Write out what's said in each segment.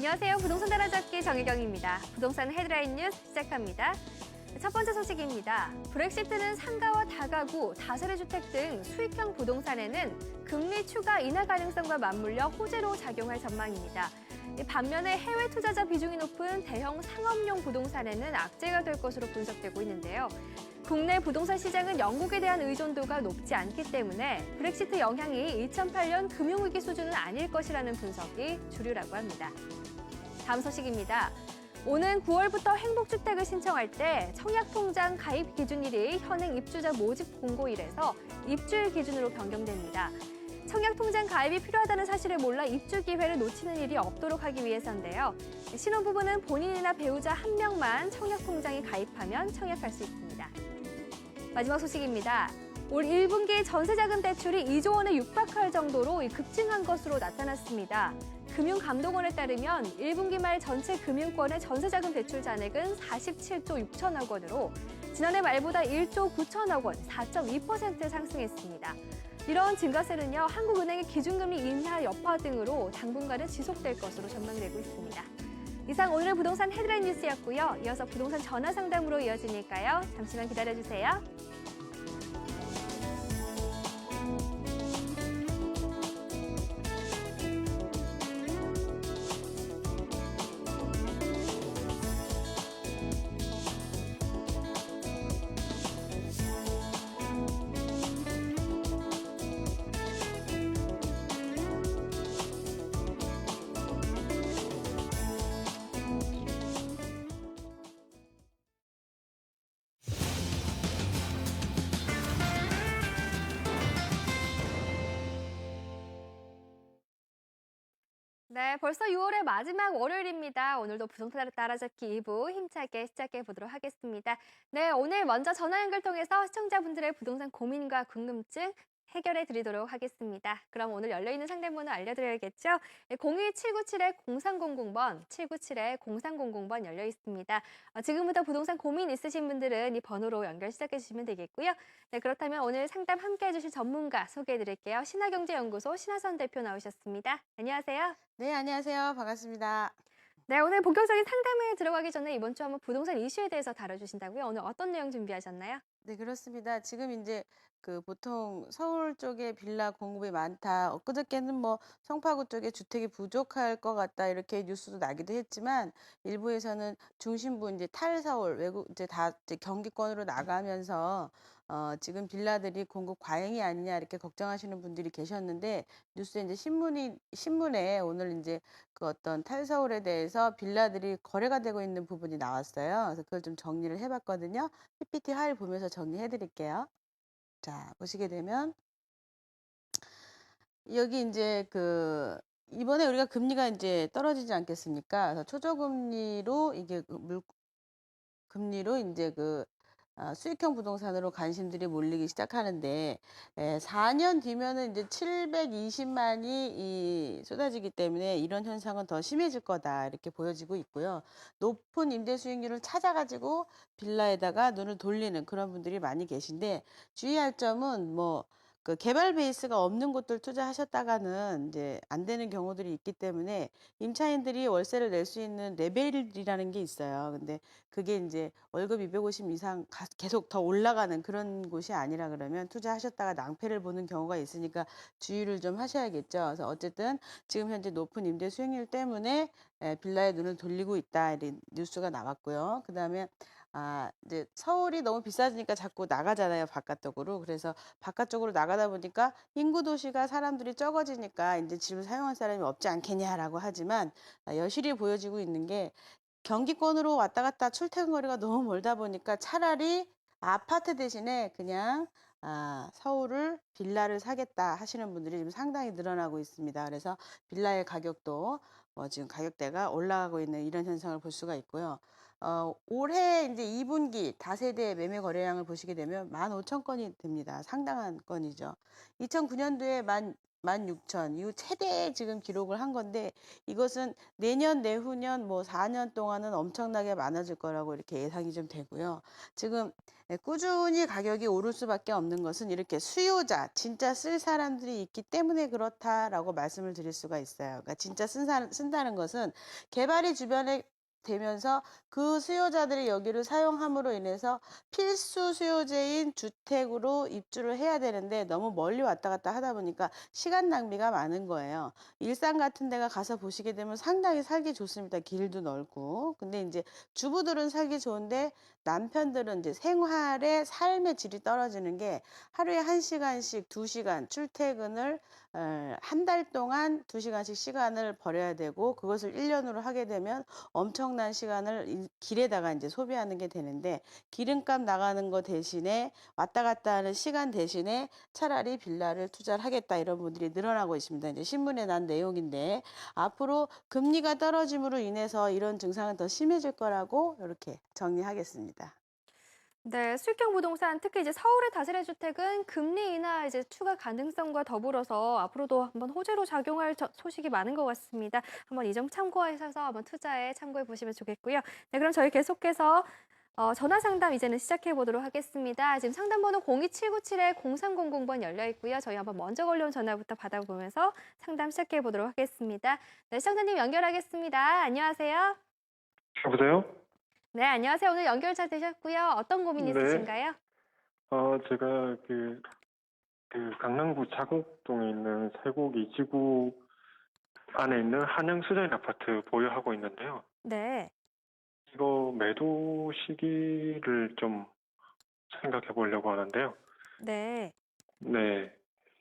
안녕하세요. 부동산 따라잡기 정혜경입니다. 부동산 헤드라인 뉴스 시작합니다. 첫 번째 소식입니다. 브렉시트는 상가와 다가구, 다세대 주택 등 수익형 부동산에는 금리 추가 인하 가능성과 맞물려 호재로 작용할 전망입니다. 반면에 해외 투자자 비중이 높은 대형 상업용 부동산에는 악재가 될 것으로 분석되고 있는데요. 국내 부동산 시장은 영국에 대한 의존도가 높지 않기 때문에 브렉시트 영향이 2008년 금융위기 수준은 아닐 것이라는 분석이 주류라고 합니다. 다음 소식입니다. 오는 9월부터 행복주택을 신청할 때 청약통장 가입 기준일이 현행 입주자 모집 공고일에서 입주일 기준으로 변경됩니다. 청약통장 가입이 필요하다는 사실을 몰라 입주 기회를 놓치는 일이 없도록 하기 위해서인데요. 신혼부부는 본인이나 배우자 한 명만 청약통장에 가입하면 청약할 수 있습니다. 마지막 소식입니다. 올 1분기 전세자금 대출이 2조 원에 육박할 정도로 급증한 것으로 나타났습니다. 금융감독원에 따르면 1분기 말 전체 금융권의 전세자금 대출 잔액은 47조 6천억 원으로 지난해 말보다 1조 9천억 원, 4.2% 상승했습니다. 이런 증가세는요, 한국은행의 기준금리 인하 여파 등으로 당분간은 지속될 것으로 전망되고 있습니다. 이상 오늘의 부동산 헤드라인 뉴스였고요. 이어서 부동산 전화 상담으로 이어지니까요. 잠시만 기다려주세요. 네, 벌써 6월의 마지막 월요일입니다. 오늘도 부동산 따라잡기 2부 힘차게 시작해 보도록 하겠습니다. 네, 오늘 먼저 전화 연결 통해서 시청자분들의 부동산 고민과 궁금증 해결해 드리도록 하겠습니다. 그럼 오늘 열려있는 상담번호 알려드려야겠죠? 02797-0300번, 797-0300번 열려 있습니다. 지금부터 부동산 고민 있으신 분들은 이 번호로 연결 시작해 주시면 되겠고요. 네, 그렇다면 오늘 상담 함께 해주실 전문가 소개해 드릴게요. 신화경제연구소 신화선 대표 나오셨습니다. 안녕하세요. 네, 안녕하세요. 반갑습니다. 네, 오늘 본격적인 상담에 들어가기 전에 이번 주 한번 부동산 이슈에 대해서 다뤄주신다고요? 오늘 어떤 내용 준비하셨나요? 네, 그렇습니다. 지금 이제 보통 서울 쪽에 빌라 공급이 많다. 엊그저께는 뭐 성파구 쪽에 주택이 부족할 것 같다. 이렇게 뉴스도 나기도 했지만 일부에서는 중심부 이제 탈서울 외국 이제 다 이제 경기권으로 나가면서 지금 빌라들이 공급 과잉이 아니냐 이렇게 걱정하시는 분들이 계셨는데 뉴스에 이제 신문에 오늘 이제 그 어떤 탈서울에 대해서 빌라들이 거래가 되고 있는 부분이 나왔어요. 그래서 그걸 좀 정리를 해봤거든요. PPT 하일 보면서 정리해 드릴게요. 자, 보시게 되면 여기 이제 이번에 우리가 금리가 이제 떨어지지 않겠습니까? 그래서 초저금리로 이게 금리로 이제 수익형 부동산으로 관심들이 몰리기 시작하는데 4년 뒤면은 이제 720만이 쏟아지기 때문에 이런 현상은 더 심해질 거다 이렇게 보여지고 있고요. 높은 임대 수익률을 찾아가지고 빌라에다가 눈을 돌리는 그런 분들이 많이 계신데 주의할 점은 개발 베이스가 없는 곳들 투자하셨다가는 이제 안 되는 경우들이 있기 때문에 임차인들이 월세를 낼 수 있는 레벨이라는 게 있어요. 근데 그게 이제 월급 250 이상 계속 더 올라가는 그런 곳이 아니라 그러면 투자하셨다가 낭패를 보는 경우가 있으니까 주의를 좀 하셔야겠죠. 그래서 어쨌든 지금 현재 높은 임대 수익률 때문에 빌라에 눈을 돌리고 있다 이런 뉴스가 나왔고요. 그다음에 이제 서울이 너무 비싸지니까 자꾸 나가잖아요, 바깥쪽으로. 그래서 바깥쪽으로 나가다 보니까 인구 도시가 사람들이 적어지니까 이제 집을 사용할 사람이 없지 않겠냐라고 하지만 여실히 보여지고 있는 게 경기권으로 왔다 갔다 출퇴근 거리가 너무 멀다 보니까 차라리 아파트 대신에 그냥 서울을 빌라를 사겠다 하시는 분들이 지금 상당히 늘어나고 있습니다. 그래서 빌라의 가격도 지금 가격대가 올라가고 있는 이런 현상을 볼 수가 있고요. 올해 이제 2분기 다세대 매매 거래량을 보시게 되면 15,000건이 됩니다. 상당한 건이죠. 2009년도에 16,000 이후 최대 지금 기록을 한 건데 이것은 내년 내후년 뭐 4년 동안은 엄청나게 많아질 거라고 이렇게 예상이 좀 되고요. 지금 꾸준히 가격이 오를 수밖에 없는 것은 이렇게 수요자, 진짜 쓸 사람들이 있기 때문에 그렇다라고 말씀을 드릴 수가 있어요. 그러니까 진짜 쓴다는 것은 개발이 주변에 되면서 그 수요자들이 여기를 사용함으로 인해서 필수 수요재인 주택으로 입주를 해야 되는데 너무 멀리 왔다 갔다 하다 보니까 시간 낭비가 많은 거예요. 일산 같은 데가 가서 보시게 되면 상당히 살기 좋습니다. 길도 넓고. 근데 이제 주부들은 살기 좋은데 남편들은 이제 생활의 삶의 질이 떨어지는 게 하루에 1시간씩 2시간 출퇴근을 한 달 동안 2시간씩 시간을 버려야 되고 그것을 1년으로 하게 되면 엄청난 시간을 길에다가 이제 소비하는 게 되는데 기름값 나가는 거 대신에 왔다 갔다 하는 시간 대신에 차라리 빌라를 투자를 하겠다 이런 분들이 늘어나고 있습니다. 이제 신문에 난 내용인데 앞으로 금리가 떨어짐으로 인해서 이런 증상은 더 심해질 거라고 이렇게 정리하겠습니다. 네, 수익형 부동산, 특히 이제 서울의 다세대 주택은 금리 인하 이제 추가 가능성과 더불어서 앞으로도 한번 호재로 작용할 소식이 많은 것 같습니다. 한번 이 점 참고하셔서 한번 투자에 참고해 보시면 좋겠고요. 네, 그럼 저희 계속해서 전화 상담 이제는 시작해 보도록 하겠습니다. 지금 상담번호 02797-0300번 열려 있고요. 저희 한번 먼저 걸려온 전화부터 받아보면서 상담 시작해 보도록 하겠습니다. 네, 시청자님 연결하겠습니다. 안녕하세요. 여보세요? 네, 안녕하세요. 오늘 연결 잘 되셨고요. 어떤 고민 네. 있으신가요? 제가 강남구 자곡동에 있는 세곡 이지구 안에 있는 한양수자인 아파트 보유하고 있는데요. 네. 이거 매도 시기를 좀 생각해 보려고 하는데요. 네. 네.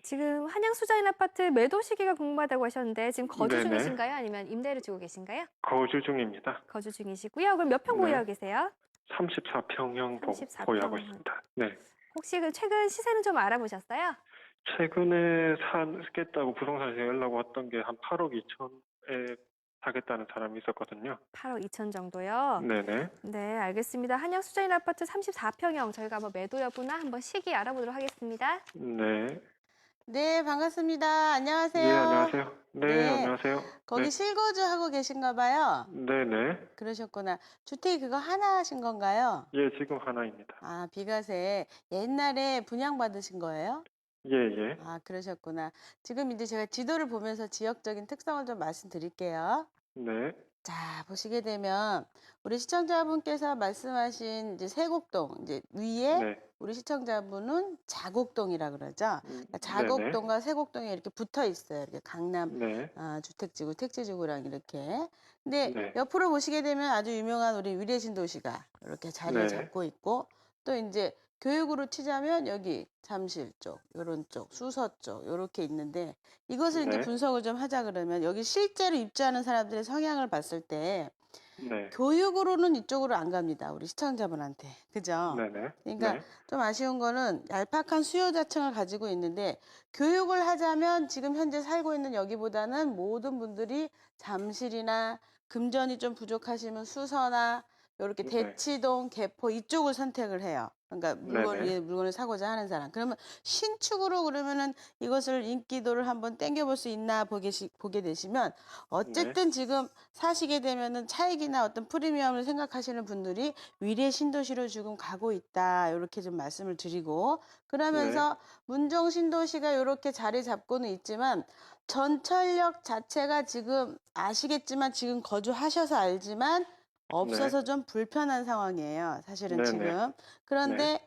지금 한양수자인 아파트 매도 시기가 궁금하다고 하셨는데 지금 거주 네네. 중이신가요? 아니면 임대를 주고 계신가요? 거주 중입니다. 거주 중이시고요. 그럼 몇 평 네. 보유하고 계세요? 34평형 34평. 보유하고 있습니다. 네. 혹시 그 최근 시세는 좀 알아보셨어요? 최근에 사겠다고 부동산에서 연락 왔던 게 한 8억 2천에 사겠다는 사람이 있었거든요. 8억 2천 정도요. 네네. 네, 알겠습니다. 한양수자인 아파트 34평형 저희가 한번 매도 여부나 한번 시기 알아보도록 하겠습니다. 네. 네, 반갑습니다. 안녕하세요. 예, 안녕하세요. 네, 네. 안녕하세요. 거기 네. 실거주하고 계신가 봐요. 네네. 그러셨구나. 주택이 그거 하나 하신 건가요? 예, 지금 하나입니다. 아, 비과세. 옛날에 분양받으신 거예요? 예, 예. 아, 그러셨구나. 지금 이제 제가 지도를 보면서 지역적인 특성을 좀 말씀드릴게요. 네. 자, 보시게 되면 우리 시청자분께서 말씀하신 이제 세곡동 이제 위에 네. 우리 시청자분은 자곡동이라 그러죠. 그러니까 네네. 자곡동과 세곡동이 이렇게 붙어 있어요. 이렇게 강남 네. 주택지구, 택지지구랑 이렇게. 근데 네. 옆으로 보시게 되면 아주 유명한 우리 위례신도시가 이렇게 자리를 네. 잡고 있고 또 이제 교육으로 치자면 여기 잠실 쪽, 요런 쪽, 수서 쪽 요렇게 있는데 이것을 이제 네. 분석을 좀 하자 그러면 여기 실제로 입주하는 사람들의 성향을 봤을 때 네. 교육으로는 이쪽으로 안 갑니다. 우리 시청자분한테. 그죠? 네네. 그러니까 네. 좀 아쉬운 거는 얄팍한 수요자층을 가지고 있는데 교육을 하자면 지금 현재 살고 있는 여기보다는 모든 분들이 잠실이나 금전이 좀 부족하시면 수서나 이렇게 네. 대치동, 개포 이쪽을 선택을 해요. 그러니까 네네. 물건을 사고자 하는 사람. 그러면 신축으로 그러면은 이것을 인기도를 한번 땡겨볼 수 있나 보게 되시면 어쨌든 지금 사시게 되면은 차익이나 어떤 프리미엄을 생각하시는 분들이 위례 신도시로 지금 가고 있다. 이렇게 좀 말씀을 드리고 그러면서 문정 신도시가 이렇게 자리 잡고는 있지만 전철역 자체가 지금 아시겠지만 지금 거주하셔서 알지만 없어서 좀 불편한 상황이에요. 사실은 네네. 지금. 그런데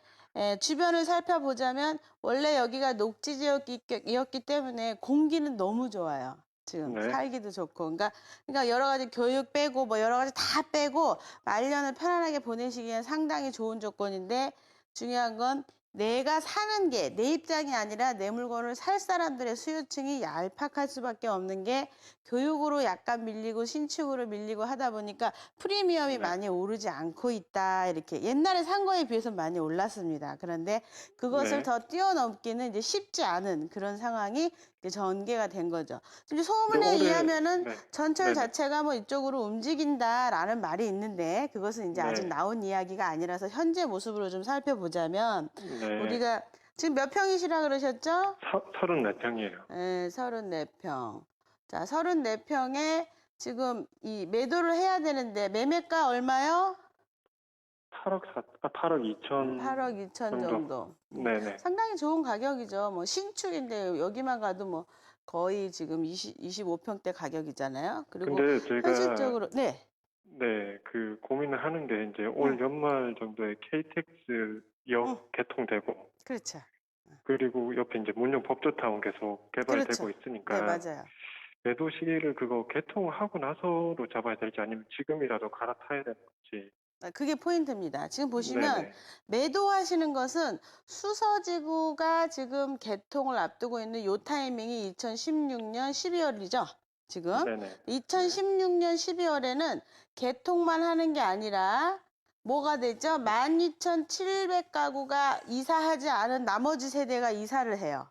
주변을 살펴보자면 원래 여기가 녹지 지역이었기 때문에 공기는 너무 좋아요. 지금 네. 살기도 좋고. 그러니까 여러 가지 교육 빼고 뭐 여러 가지 다 빼고 말년을 편안하게 보내시기엔 상당히 좋은 조건인데 중요한 건 내가 사는 게 내 입장이 아니라 내 물건을 살 사람들의 수요층이 얄팍할 수밖에 없는 게 교육으로 약간 밀리고 신축으로 밀리고 하다 보니까 프리미엄이 네. 많이 오르지 않고 있다. 이렇게 옛날에 산 거에 비해서 많이 올랐습니다. 그런데 그것을 네. 더 뛰어넘기는 이제 쉽지 않은 그런 상황이 이제 전개가 된 거죠. 이제 소문에 올해- 의하면은 네. 전철 네네. 자체가 뭐 이쪽으로 움직인다라는 말이 있는데 그것은 이제 네. 아직 나온 이야기가 아니라서 현재 모습으로 좀 살펴보자면 네. 우리가 지금 몇 평이시라 그러셨죠? 34평이에요. 네, 34평. 자, 34평에 지금 이 매도를 해야 되는데 매매가 얼마요? 8억 2천 8억 2천 정도. 정도. 네네. 상당히 좋은 가격이죠. 뭐 신축인데 여기만 가도 뭐 거의 지금 25평대 가격이잖아요. 그리고 근데 제가 현실적으로 네. 네, 그 고민을 하는 게 이제 올 연말 정도에 KTX역 응. 개통되고 그렇죠. 그리고 옆에 이제 문경 법조타운 계속 개발되고 그렇죠. 있으니까 네, 맞아요. 매도 시기를 그거 개통하고 나서로 잡아야 될지 아니면 지금이라도 갈아타야 되는 건지. 그게 포인트입니다. 지금 보시면 네네. 매도하시는 것은 수서지구가 지금 개통을 앞두고 있는 요 타이밍이 2016년 12월이죠. 지금 네네. 2016년 12월에는 개통만 하는 게 아니라 뭐가 되죠? 12,700가구가 이사하지 않은 나머지 세대가 이사를 해요.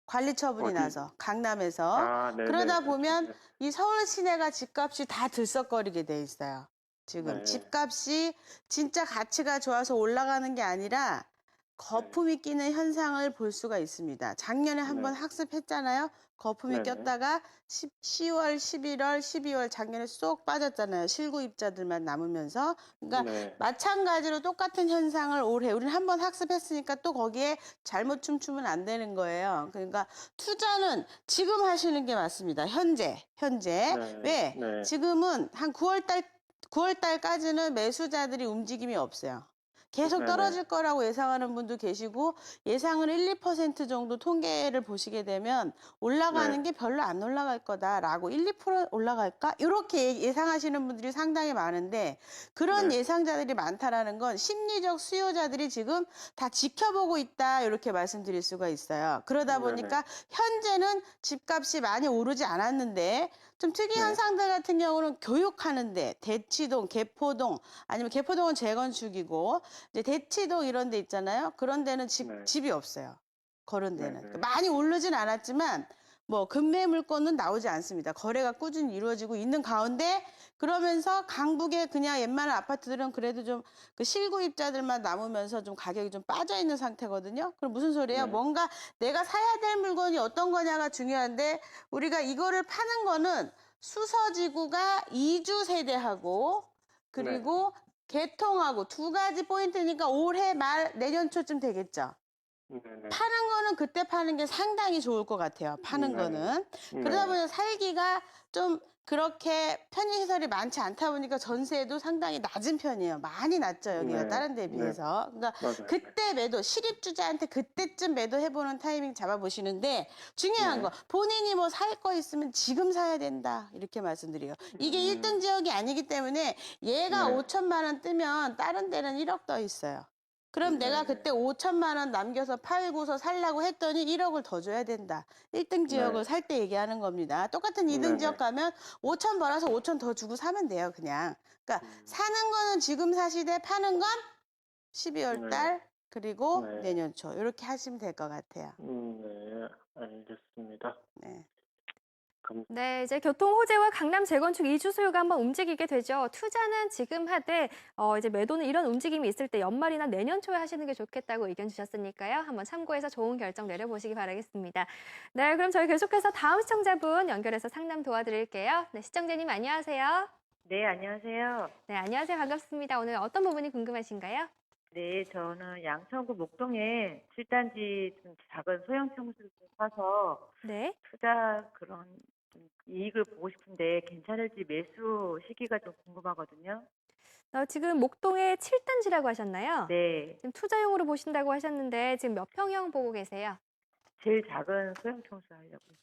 관리 처분이 어디? 나서 강남에서. 아, 네네. 그러다 그렇죠. 보면 네. 이 서울 시내가 집값이 다 들썩거리게 돼 있어요. 지금 네. 집값이 진짜 가치가 좋아서 올라가는 게 아니라 거품이 끼는 현상을 볼 수가 있습니다. 작년에 한번 네. 학습했잖아요. 거품이 네네. 꼈다가 10월, 11월, 12월 작년에 쏙 빠졌잖아요. 실구입자들만 남으면서. 그러니까 네. 마찬가지로 똑같은 현상을 올해 우리는 한번 학습했으니까 또 거기에 잘못 춤추면 안 되는 거예요. 그러니까 투자는 지금 하시는 게 맞습니다. 현재. 네. 왜? 네. 지금은 한 9월 달까지는 매수자들이 움직임이 없어요. 계속 네네. 떨어질 거라고 예상하는 분도 계시고 예상은 1, 2% 정도 통계를 보시게 되면 올라가는 네. 게 별로 안 올라갈 거다라고 1, 2% 올라갈까? 이렇게 예상하시는 분들이 상당히 많은데 그런 네. 예상자들이 많다라는 건 심리적 수요자들이 지금 다 지켜보고 있다 이렇게 말씀드릴 수가 있어요. 그러다 네네. 보니까 현재는 집값이 많이 오르지 않았는데 좀 특이한 네. 상들 같은 경우는 교육하는데 대치동, 개포동 아니면 개포동은 재건축이고 이제 대치동 이런 데 있잖아요. 그런 데는 네. 집이 없어요. 그런 데는. 네네. 많이 오르진 않았지만 뭐 금매 물건은 나오지 않습니다. 거래가 꾸준히 이루어지고 있는 가운데 그러면서 강북에 그냥 웬만한 아파트들은 그래도 좀 그 실구입자들만 남으면서 좀 가격이 좀 빠져 있는 상태거든요. 그럼 무슨 소리예요? 네. 뭔가 내가 사야 될 물건이 어떤 거냐가 중요한데 우리가 이거를 파는 거는 수서지구가 이주 세대하고 그리고 개통하고 두 가지 포인트니까 올해 말 내년 초쯤 되겠죠. 네네. 파는 거는 그때 파는 게 상당히 좋을 것 같아요. 파는 네. 거는. 그러다 보니 살기가 좀 그렇게 편의시설이 많지 않다 보니까 전세도 상당히 낮은 편이에요. 많이 낮죠, 여기가 네. 다른 데에 네. 비해서. 그러니까 맞아요. 그때 매도, 실입주자한테 그때쯤 매도해보는 타이밍 잡아보시는데 중요한 네. 거, 본인이 뭐 살 거 있으면 지금 사야 된다. 이렇게 말씀드려요. 이게 1등 지역이 아니기 때문에 얘가 네. 5천만 원 뜨면 다른 데는 1억 떠 있어요. 그럼 내가 네. 그때 5천만 원 남겨서 팔고서 살라고 했더니 1억을 더 줘야 된다. 1등 지역을 네. 살 때 얘기하는 겁니다. 똑같은 2등 네네. 지역 가면 5천 벌어서 5천 더 주고 사면 돼요, 그냥. 그러니까 사는 거는 지금 사시되 파는 건 12월 네. 달 그리고 네. 내년 초 이렇게 하시면 될 것 같아요. 네. 알겠습니다. 네. 네, 이제 교통 호재와 강남 재건축 이주 수요가 한번 움직이게 되죠. 투자는 지금 하되 이제 매도는 이런 움직임이 있을 때 연말이나 내년 초에 하시는 게 좋겠다고 의견 주셨으니까요. 한번 참고해서 좋은 결정 내려보시기 바라겠습니다. 네, 그럼 저희 계속해서 다음 시청자분 연결해서 상담 도와드릴게요. 네, 시청자님 안녕하세요. 네, 안녕하세요. 네, 안녕하세요. 반갑습니다. 오늘 어떤 부분이 궁금하신가요? 네, 저는 양천구 목동에 7단지 좀 작은 소형 평수를 좀 사서 네. 투자 그런 좀 이익을 보고 싶은데 괜찮을지 매수 시기가 좀 궁금하거든요. 지금 목동에 7단지라고 하셨나요? 네, 지금 투자용으로 보신다고 하셨는데 지금 몇 평형 보고 계세요? 제일 작은 소형 평수 하려고요.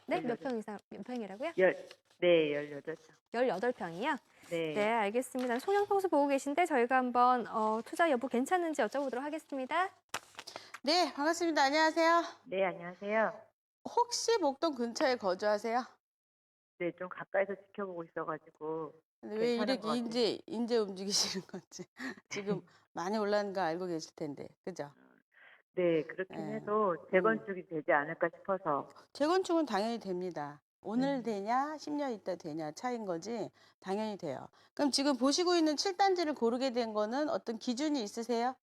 네, 몇 18. 평이라고요? 네, 18장. 18평이요? 네. 네, 알겠습니다. 송영평수 보고 계신데 저희가 한번 투자 여부 괜찮은지 여쭤보도록 하겠습니다. 네, 반갑습니다. 안녕하세요. 네, 안녕하세요. 혹시 목동 근처에 거주하세요? 네, 좀 가까이서 지켜보고 있어가지고 근데 왜 괜찮은 이렇게 것 같아요. 인제 움직이시는 건지 지금 많이 올라는 거 알고 계실 텐데, 그죠? 네, 그렇긴 예. 해도 재건축이 되지 않을까 싶어서. 재건축은 당연히 됩니다. 오늘 음. 되냐, 10년 있다 되냐 차이인 거지, 당연히 돼요. 그럼 지금 보시고 있는 7단지를 고르게 된 거는 어떤 기준이 있으세요?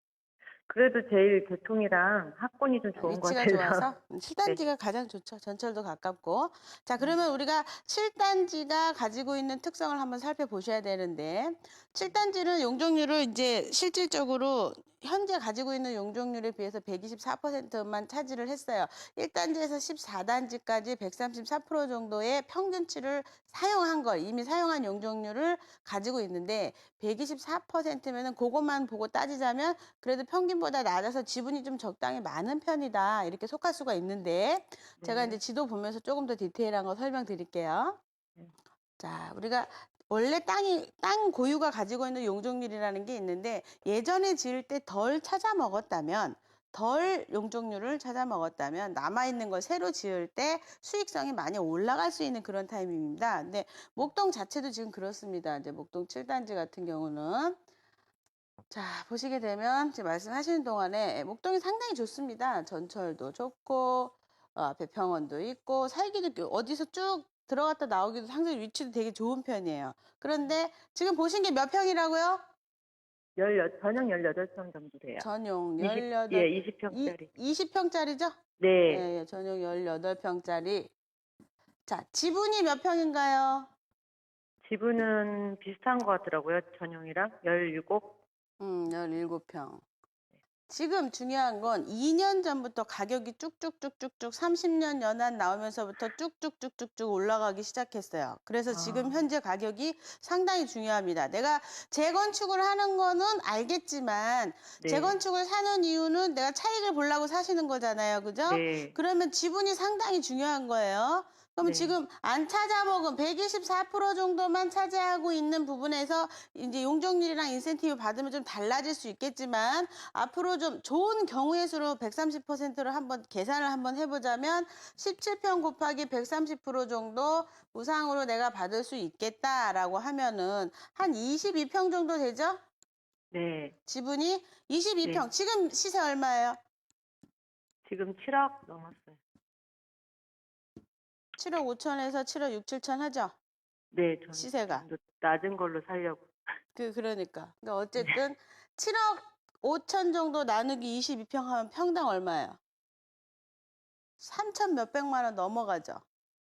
그래도 제일 교통이랑 학군이 좀 좋은 것 위치가 같아서. 좋아서 7단지가 가장 좋죠. 전철도 가깝고. 자, 그러면 우리가 7단지가 가지고 있는 특성을 한번 살펴보셔야 되는데 7단지는 용적률을 이제 실질적으로 현재 가지고 있는 용적률에 비해서 124%만 차지를 했어요. 1단지에서 14단지까지 134% 정도의 평균치를 사용한 걸, 이미 사용한 용적률을 가지고 있는데 124%면은 그것만 보고 따지자면 그래도 평균보다 낮아서 지분이 좀 적당히 많은 편이다. 이렇게 속할 수가 있는데 제가 네. 이제 지도 보면서 조금 더 디테일한 거 설명드릴게요. 네. 자, 우리가 원래 땅 고유가 가지고 있는 용적률이라는 게 있는데 예전에 지을 때 덜 찾아 먹었다면 덜 용적률을 찾아 먹었다면 남아있는 걸 새로 지을 때 수익성이 많이 올라갈 수 있는 그런 타이밍입니다. 근데 목동 자체도 지금 그렇습니다. 이제 목동 7단지 같은 경우는 자, 보시게 되면 지금 말씀하시는 동안에 목동이 상당히 좋습니다. 전철도 좋고 앞에 병원도 있고 살기도 어디서 쭉 들어갔다 나오기도 상당히 위치도 되게 좋은 편이에요. 그런데 지금 보신 게 몇 평이라고요? 전용 18평 정도 돼요. 전용 20, 18, 예, 20평짜리. 20평짜리죠? 네. 예, 전용 18평짜리. 자, 지분이 몇 평인가요? 지분은 비슷한 것 같더라고요. 전용이랑 17. 17평. 지금 중요한 건 2년 전부터 가격이 쭉쭉쭉쭉쭉 30년 연한 나오면서부터 쭉쭉쭉쭉쭉 올라가기 시작했어요. 그래서 지금 현재 가격이 상당히 중요합니다. 내가 재건축을 하는 거는 알겠지만 네. 재건축을 사는 이유는 내가 차익을 보려고 사시는 거잖아요. 그죠? 네. 그러면 지분이 상당히 중요한 거예요. 그럼 네. 지금 안 찾아먹은 124% 정도만 차지하고 있는 부분에서 이제 용적률이랑 인센티브 받으면 좀 달라질 수 있겠지만 앞으로 좀 좋은 경우의 수로 130%를 한번 계산을 한번 해보자면 17평 곱하기 130% 정도 무상으로 내가 받을 수 있겠다라고 하면은 한 22평 정도 되죠? 네. 지분이 22평. 네. 지금 시세 얼마예요? 지금 7억 넘었어요. 7억 5천에서 7억 6, 7천 하죠? 네, 저는 시세가. 좀 더 낮은 걸로 살려고. 그러니까 어쨌든 7억 5천 정도 나누기 22평 하면 평당 얼마예요? 3천 몇백만 원 넘어가죠.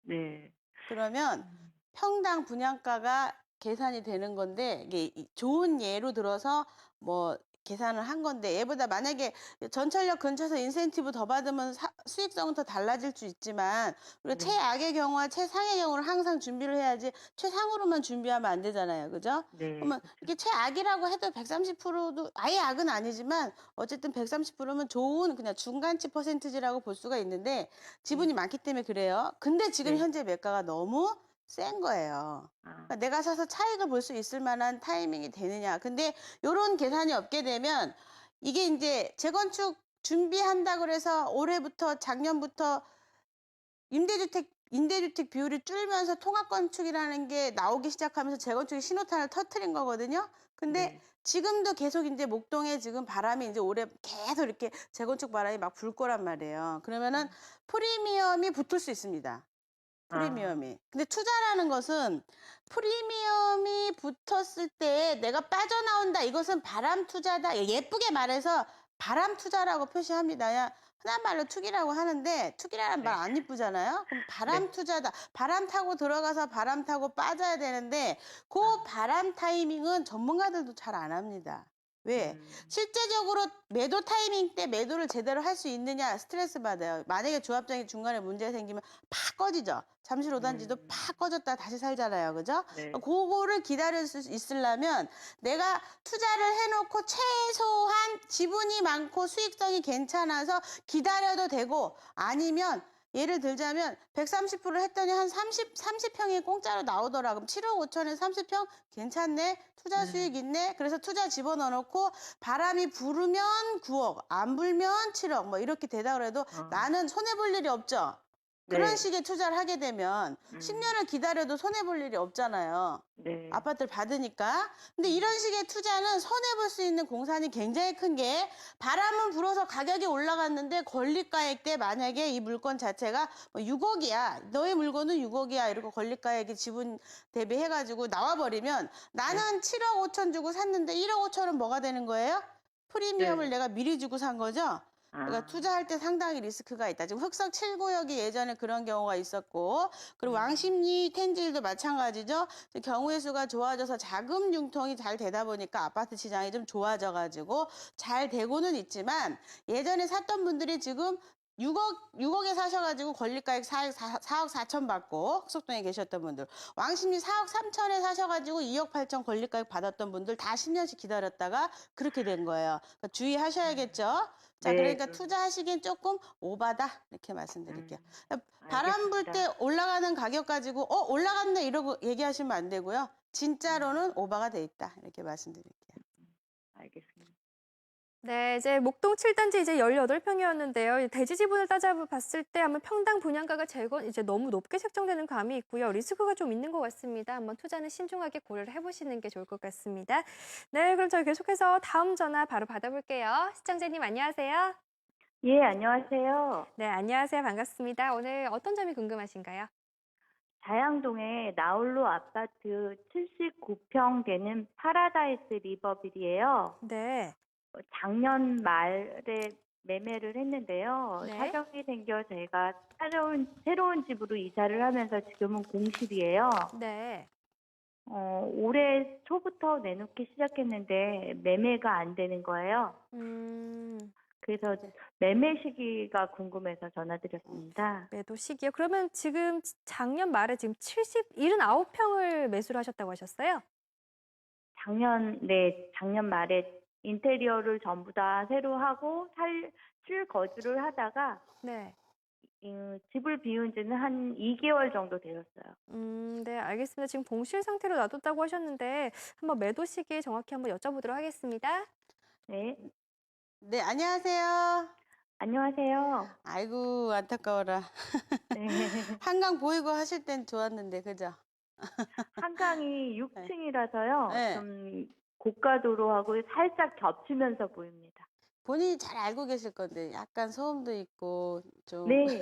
네. 그러면 평당 분양가가 계산이 되는 건데 이게 좋은 예로 들어서 뭐 계산을 한 건데 얘보다 만약에 전철역 근처에서 인센티브 더 받으면 수익성은 더 달라질 수 있지만 우리가 네. 최악의 경우와 최상의 경우를 항상 준비를 해야지 최상으로만 준비하면 안 되잖아요. 그죠? 네. 그러면 이게 최악이라도 해도 130%도 아예 악은 아니지만 어쨌든 130%면 좋은 그냥 중간치 퍼센티지라고 볼 수가 있는데 지분이 많기 때문에 그래요. 근데 지금 네. 현재 매가가 너무 센 거예요. 아, 그러니까 내가 사서 차익을 볼 수 있을 만한 타이밍이 되느냐. 근데 요런 계산이 없게 되면 이게 이제 재건축 준비한다 그래서 올해부터 작년부터 임대주택 비율이 줄면서 통합건축이라는 게 나오기 시작하면서 재건축의 신호탄을 터트린 거거든요. 근데 네. 지금도 계속 이제 목동에 지금 바람이 이제 올해 계속 이렇게 재건축 바람이 막 불 거란 말이에요. 그러면은 프리미엄이 붙을 수 있습니다. 프리미엄이. 근데 투자라는 것은 프리미엄이 붙었을 때 내가 빠져나온다. 이것은 바람 투자다. 예쁘게 말해서 바람 투자라고 표시합니다. 그냥 흔한 말로 투기라고 하는데 투기라는 말 안 이쁘잖아요. 그럼 바람 네. 투자다. 바람 타고 들어가서 바람 타고 빠져야 되는데 그 바람 타이밍은 전문가들도 잘 안 합니다. 왜? 실제적으로 매도 타이밍 때 매도를 제대로 할 수 있느냐 스트레스 받아요. 만약에 조합장이 중간에 문제가 생기면 팍 꺼지죠. 잠실 5단지도 팍 꺼졌다 다시 살잖아요. 그죠? 네. 그거를 기다릴 수 있으려면 내가 투자를 해놓고 최소한 지분이 많고 수익성이 괜찮아서 기다려도 되고 아니면 예를 들자면 130% 했더니 한 30평이 공짜로 나오더라. 그럼 7억 5천에 30평 괜찮네. 투자 수익 있네. 그래서 투자 집어넣어 놓고 바람이 불으면 9억, 안 불면 7억 뭐 이렇게 되다 그래도 나는 손해볼 일이 없죠. 그런 네. 식의 투자를 하게 되면 10년을 기다려도 손해볼 일이 없잖아요. 네. 아파트를 받으니까. 근데 이런 식의 투자는 손해볼 수 있는 공산이 굉장히 큰 게 바람은 불어서 가격이 올라갔는데 권리가액 때 만약에 이 물건 자체가 뭐 6억이야. 너의 물건은 6억이야. 이러고 권리가액이 지분 대비해가지고 나와버리면 나는 7억 5천 주고 샀는데 1억 5천은 뭐가 되는 거예요? 프리미엄을 네. 내가 미리 주고 산 거죠. 그러니까 아, 투자할 때 상당히 리스크가 있다. 지금 흑석 7구역이 예전에 그런 경우가 있었고, 그리고 음, 왕십리 텐질도 마찬가지죠. 경우의 수가 좋아져서 자금 융통이 잘 되다 보니까 아파트 시장이 좀 좋아져가지고 잘 되고는 있지만 예전에 샀던 분들이 지금 6억에 사셔가지고 권리가액 4억 4천 받고 흑석동에 계셨던 분들, 왕십리 4억 3천에 사셔가지고 2억 8천 권리가액 받았던 분들 다 10년씩 기다렸다가 그렇게 된 거예요. 그러니까 주의하셔야겠죠. 자, 네, 그러니까 투자하시기엔 조금 오바다 이렇게 말씀드릴게요. 바람 불 알겠습니다. 때 올라가는 가격 가지고 올라갔네 이러고 얘기하시면 안 되고요. 진짜로는 오바가 돼 있다 이렇게 말씀드릴게요. 알겠습니다. 네, 이제 목동 7단지 이제 18평이었는데요. 대지 지분을 따져봤을 때 아마 평당 분양가가 이제 너무 높게 책정되는 감이 있고요. 리스크가 좀 있는 것 같습니다. 한번 투자는 신중하게 고려를 해보시는 게 좋을 것 같습니다. 네, 그럼 저희 계속해서 다음 전화 바로 받아볼게요. 시청자님 안녕하세요. 예, 안녕하세요. 네, 안녕하세요. 반갑습니다. 오늘 어떤 점이 궁금하신가요? 자양동에 나홀로 아파트 79평 되는 파라다이스 리버빌이에요. 네. 작년 말에 매매를 했는데요. 네. 사정이 생겨 저희가 새로운 집으로 이사를 하면서 지금은 공실이에요. 네. 올해 초부터 내놓기 시작했는데 매매가 안 되는 거예요. 그래서 매매 시기가 궁금해서 전화드렸습니다. 매도 시기요. 그러면 지금 작년 말에 지금 79평을 매수를 하셨다고 하셨어요? 작년 말에 인테리어를 전부 다 새로 하고 실거주를 하다가 네. 집을 비운 지는 한 2개월 정도 되었어요. 네, 알겠습니다. 지금 공실 상태로 놔뒀다고 하셨는데 한번 매도 시기 정확히 한번 여쭤보도록 하겠습니다. 네, 네, 안녕하세요. 안녕하세요. 아이고, 안타까워라. 네. 한강 보이고 하실 땐 좋았는데, 그죠? 한강이 6층이라서요. 네. 좀 고가도로하고 살짝 겹치면서 보입니다. 본인이 잘 알고 계실 건데, 약간 소음도 있고, 좀. 네,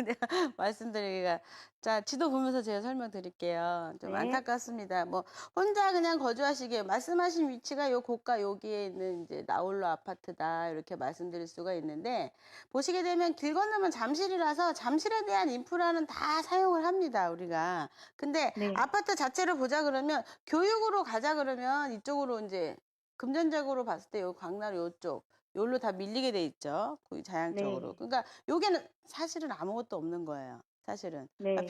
내가 말씀드리기가. 자, 지도 보면서 제가 설명드릴게요. 좀 네. 안타깝습니다. 뭐, 혼자 그냥 거주하시기에, 말씀하신 위치가 요 고가 여기에 있는 이제 나홀로 아파트다. 이렇게 말씀드릴 수가 있는데, 보시게 되면 길 건너면 잠실이라서 잠실에 대한 인프라는 다 사용을 합니다, 우리가. 근데 네. 아파트 자체를 보자 그러면, 교육으로 가자 그러면 이쪽으로 이제, 금전적으로 봤을 때 요 광나루 요쪽, 요로 다 밀리게 돼 있죠. 거기 자양 네. 쪽으로. 그러니까 요게는 사실은 아무것도 없는 거예요. 사실은. 네. 그러니까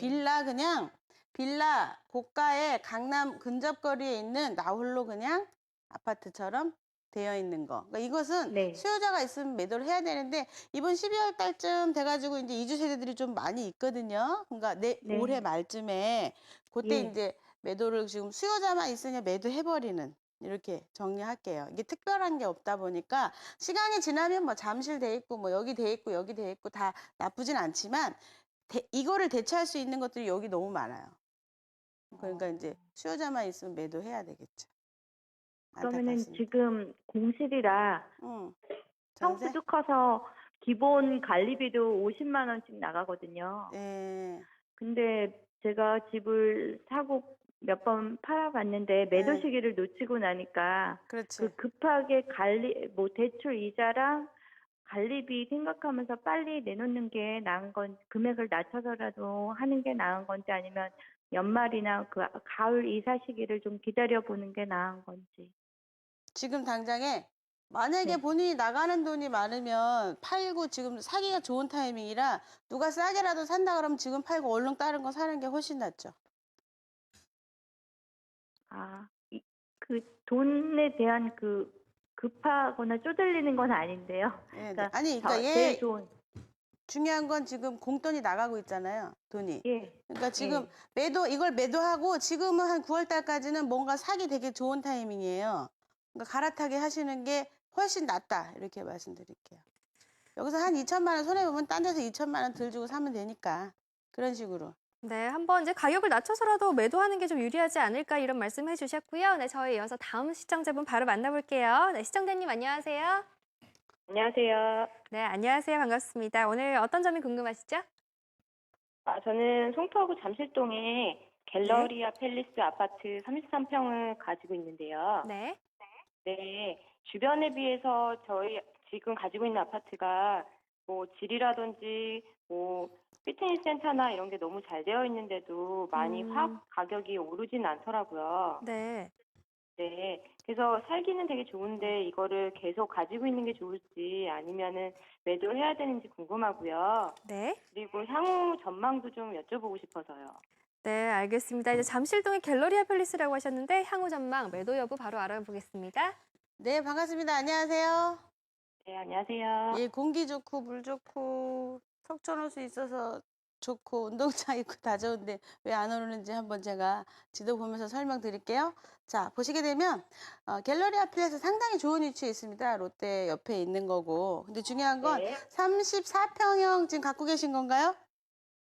빌라 고가의 강남 근접거리에 있는 나홀로 그냥 아파트처럼 되어 있는 거. 그러니까 이것은 네. 수요자가 있으면 매도를 해야 되는데 이번 12월 달쯤 돼가지고 이제 이주 세대들이 좀 많이 있거든요. 그러니까 네. 올해 말쯤에 그때 예. 이제 매도를 지금 수요자만 있으냐 매도해버리는 이렇게 정리할게요. 이게 특별한 게 없다 보니까 시간이 지나면 뭐 잠실 돼 있고 뭐 여기 돼 있고 여기 돼 있고 다 나쁘진 않지만 이거를 대체할 수 있는 것들이 여기 너무 많아요. 그러니까 이제 수요자만 있으면 매도해야 되겠죠. 그러면은 안타깝습니다. 지금 공실이라 전세? 평수도 커서 기본 관리비도 50만 원씩 나가거든요. 예. 근데 제가 집을 사고 몇 번 팔아봤는데 매도 네. 시기를 놓치고 나니까 그렇지. 급하게 대출 이자랑 관리비 생각하면서 빨리 내놓는 게 나은 건 금액을 낮춰서라도 하는 게 나은 건지 아니면 연말이나 가을 이사 시기를 좀 기다려 보는 게 나은 건지. 지금 당장에 만약에 네. 본인이 나가는 돈이 많으면 팔고 지금 사기가 좋은 타이밍이라 누가 싸게라도 산다 그러면 지금 팔고 얼른 다른 거 사는 게 훨씬 낫죠. 그 돈에 대한 급하거나 쪼들리는 건 아닌데요. 예, 그러니까 아니, 그러니까 제일 좋은, 중요한 건 지금 공돈이 나가고 있잖아요. 돈이. 예, 그러니까 지금 예. 이걸 매도하고 지금은 한 9월 달까지는 뭔가 사기 되게 좋은 타이밍이에요. 그러니까 갈아타게 하시는 게 훨씬 낫다. 이렇게 말씀드릴게요. 여기서 한 2천만 원 손해보면 딴 데서 2천만 원 덜 주고 사면 되니까. 그런 식으로. 네, 한번 이제 가격을 낮춰서라도 매도하는 게 좀 유리하지 않을까 이런 말씀해 주셨고요. 네, 저희 이어서 다음 시청자분 바로 만나볼게요. 네, 시청자님 안녕하세요. 안녕하세요. 네, 안녕하세요. 반갑습니다. 오늘 어떤 점이 궁금하시죠? 저는 송파구 잠실동에 갤러리아 팰리스 아파트 33평을 가지고 있는데요. 네. 네, 주변에 비해서 저희 지금 가지고 있는 아파트가 뭐 질이라든지 뭐 피트니스 센터나 이런 게 너무 잘 되어 있는데도 많이 확 가격이 오르진 않더라고요. 네. 네, 그래서 살기는 되게 좋은데 이거를 계속 가지고 있는 게 좋을지 아니면은 매도를 해야 되는지 궁금하고요. 네. 그리고 향후 전망도 좀 여쭤보고 싶어서요. 네, 알겠습니다. 이제 잠실동의 갤러리아 팰리스라고 하셨는데 향후 전망, 매도 여부 바로 알아보겠습니다. 네, 반갑습니다. 안녕하세요. 네, 안녕하세요. 예, 공기 좋고 물 좋고 석촌호수 있어서 좋고 운동장 있고 다 좋은데 왜 안 오르는지 한번 제가 지도 보면서 설명드릴게요. 자, 보시게 되면 갤러리 아필에서 상당히 좋은 위치에 있습니다. 롯데 옆에 있는 거고. 근데 중요한 건 네, 34평형 지금 갖고 계신 건가요?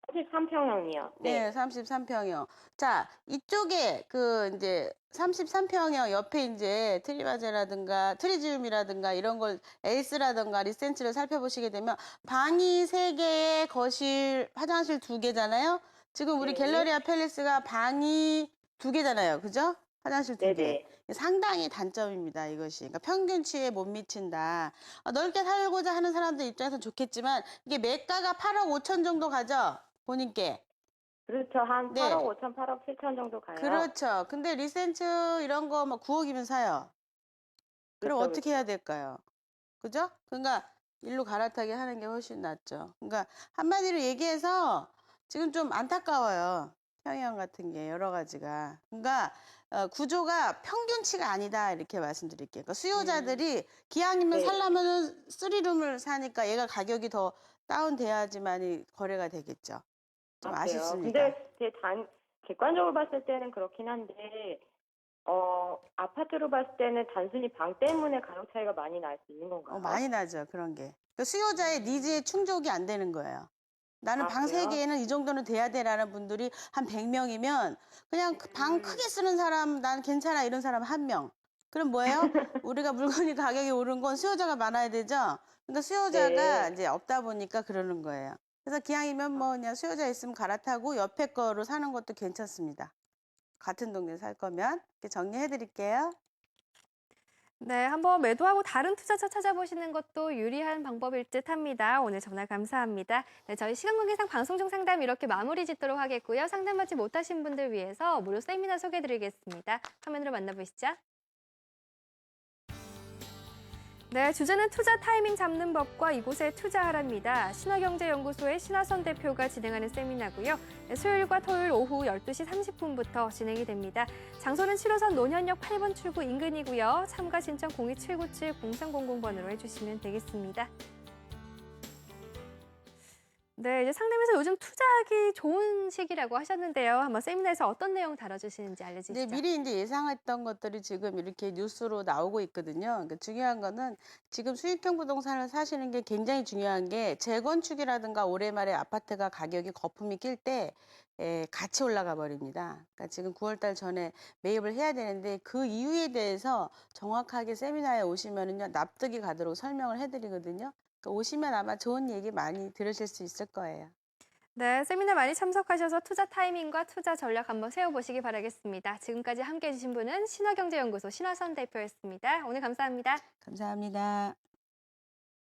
33평형이요. 네, 네, 33평형. 자, 이쪽에 그 이제 33평형 옆에 이제 트리바제라든가 트리지움이라든가 이런 걸 에이스라든가 리센츠를 살펴보시게 되면 방이 3개에 거실, 화장실 2개잖아요. 지금 우리 네. 갤러리아 팰리스가 방이 2개잖아요. 그죠? 화장실 2개. 네네. 상당히 단점입니다, 이것이. 그러니까 평균치에 못 미친다. 넓게 살고자 하는 사람들 입장에서는 좋겠지만 이게 매가가 8억 5천 정도 가죠? 본인께. 그렇죠. 한 네. 8억 5천, 8억 7천 정도 가요. 그렇죠. 근데 리센츠 이런 거 막 9억이면 사요. 그럼 그렇죠, 어떻게 해야 될까요? 그죠? 그러니까 일로 갈아타게 하는 게 훨씬 낫죠. 그러니까 한마디로 얘기해서 지금 좀 안타까워요. 평형 같은 게 여러 가지가. 그러니까 구조가 평균치가 아니다 이렇게 말씀드릴게요. 그러니까 수요자들이 기왕이면 네. 살려면 3룸을 사니까 얘가 가격이 더 다운돼야지만이 거래가 되겠죠. 좀 그래요. 아쉽습니다. 근데 이제 객관적으로 봤을 때는 그렇긴 한데, 아파트로 봤을 때는 단순히 방 때문에 가격 차이가 많이 날 수 있는 건가요? 많이 나죠, 그런 게. 그 수요자의 니즈에 충족이 안 되는 거예요. 나는 아, 방 그래요? 3개에는 이 정도는 돼야 돼라는 분들이 한 100명이면 그냥 그 방 크게 쓰는 사람, 난 괜찮아 이런 사람 1명. 그럼 뭐예요? 우리가 물건이 가격이 오른 건 수요자가 많아야 되죠? 그러니까 수요자가 네. 이제 없다 보니까 그러는 거예요. 그래서 기왕이면 뭐 그냥 수요자 있으면 갈아타고 옆에 거로 사는 것도 괜찮습니다. 같은 동네 살 거면. 이렇게 정리해 드릴게요. 네, 한번 매도하고 다른 투자처 찾아보시는 것도 유리한 방법일 듯 합니다. 오늘 전화 감사합니다. 네, 저희 시간 관계상 방송 중 상담 이렇게 마무리 짓도록 하겠고요. 상담받지 못하신 분들 위해서 무료 세미나 소개해드리겠습니다. 화면으로 만나보시죠. 네, 주제는 투자 타이밍 잡는 법과 이곳에 투자하랍니다. 신화경제연구소의 신화선 대표가 진행하는 세미나고요. 네, 수요일과 토요일 오후 12시 30분부터 진행이 됩니다. 장소는 7호선 논현역 8번 출구 인근이고요. 참가 신청 02797-0300번으로 해주시면 되겠습니다. 네, 이제 상담에서 요즘 투자하기 좋은 시기라고 하셨는데요. 한번 세미나에서 어떤 내용 다뤄주시는지 알려주시죠. 네, 미리 이제 예상했던 것들이 지금 이렇게 뉴스로 나오고 있거든요. 그러니까 중요한 거는 지금 수익형 부동산을 사시는 게 굉장히 중요한 게 재건축이라든가 올해 말에 아파트가 가격이 거품이 낄 때 같이 올라가 버립니다. 그러니까 지금 9월 달 전에 매입을 해야 되는데 그 이유에 대해서 정확하게 세미나에 오시면은요, 납득이 가도록 설명을 해드리거든요. 그러니까 오시면 아마 좋은 얘기 많이 들으실 수 있을 거예요. 네, 세미나 많이 참석하셔서 투자 타이밍과 투자 전략 한번 세워보시기 바라겠습니다. 지금까지 함께해 주신 분은 신화경제연구소 신화선 대표였습니다. 오늘 감사합니다. 감사합니다.